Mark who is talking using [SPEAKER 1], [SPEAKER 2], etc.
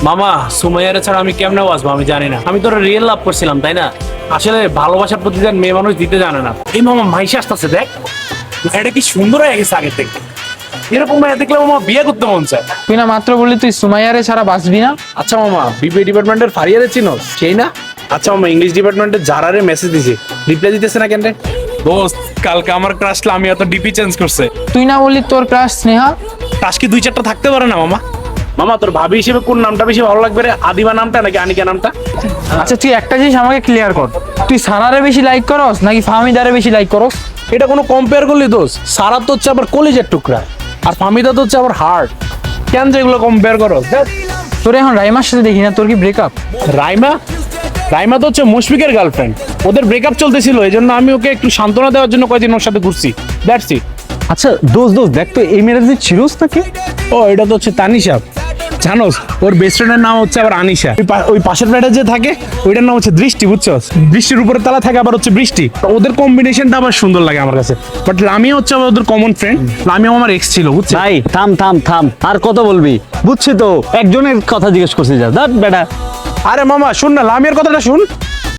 [SPEAKER 1] মামা সুমাইয়ার ছাড়া আমি কেমনে বাঁচবো আমি জানি না। আমি তোর রিয়েল লাভ করছিলাম তাই না? আসলে ভালোবাসার প্রতিদান মেয়ে মানুষ দিতে জানে না। এই মামা মাইশে আসতেছে দেখ, এটা কি সুন্দর হয়ে গেছে আগের থেকে। এরকম মেয়ে দেখলে মামা বিয়ে করতে মন চায়।
[SPEAKER 2] তুই না মাত্র বললি তুই সুমাইয়ারে ছাড়া বাঁচবি না?
[SPEAKER 1] আচ্ছা মামা, বিবিএ ডিপার্টমেন্টের ফারিয়ারে চিনোস সেই না? আচ্ছা মামা, ইংলিশ ডিপার্টমেন্টের জারারে মেসেজ দিছি, রিপ্লাই দিতেছে না কেন রে? দোস্ত কালকে আমার ক্রাশ আমি এত ডিপি চেঞ্জ করছে।
[SPEAKER 2] তুই না বললি তোর ক্রাশ স্নেহা?
[SPEAKER 1] ক্রাশ কি দুই চারটা থাকতে পারে না মামা? মামা তোর ভাবি হিসেবে কোন নামটা বেশি ভালো লাগবে রে, আদিবা নামটা নাকি আনিকা নামটা?
[SPEAKER 2] আচ্ছা তুই একটা জিনিস আমাকে ক্লিয়ার কর, তুই সানারে বেশি লাইক করস নাকি ফাহমিদারে বেশি লাইক করস?
[SPEAKER 1] এটা কোনো কম্পেয়ার করলি দোস্ত? সারা তো হচ্ছে আবার কলিজের টুকরা, আর ফামিদা তো হচ্ছে আবার হার্ট। কেন যেগুলো কম্পেয়ার করো?
[SPEAKER 2] তোর এখন রাইমার সাথে দেখি না, তোর কি ব্রেকআপ?
[SPEAKER 1] রাইমা? রাইমা তো হচ্ছে মুশফিকের গার্লফ্রেন্ড, ওদের ব্রেকআপ চলতেছিল, এই জন্য আমি ওকে একটু সান্ত্বনা দেওয়ার জন্য কয়েকদিন ওর সাথে ঘুরছি, দ্যাটস ইট।
[SPEAKER 3] আচ্ছা দোস্ত দেখ তো এই মেয়েটা যে ছিলস নাকি?
[SPEAKER 1] ও এটা তো হচ্ছে তানিশা, জানোস ওর বেস্ট ফ্রেন্ডের নাম হচ্ছে আবার আনিশা। ওই পাশের ফ্ল্যাটে যে থাকে ওইটার নাম হচ্ছে দৃষ্টি, বুঝছস? বৃষ্টির উপরে তালা থাকে আবার হচ্ছে বৃষ্টি, তো ওদের কম্বিনেশনটা আবার সুন্দর লাগে আমার কাছে। বাট লামিয়া হচ্ছে আবার ওদের কমন ফ্রেন্ড, লামিয়া আমার এক্স ছিল, বুঝছিস?
[SPEAKER 3] ভাই থাম থাম থাম, আর কত বলবি? বুঝছি তো, একজনের কথা জিজ্ঞেস করছি যা, দ্যাট বেটা।
[SPEAKER 1] আরে মামা শুন না, লামিয়ার কথাটা শুন।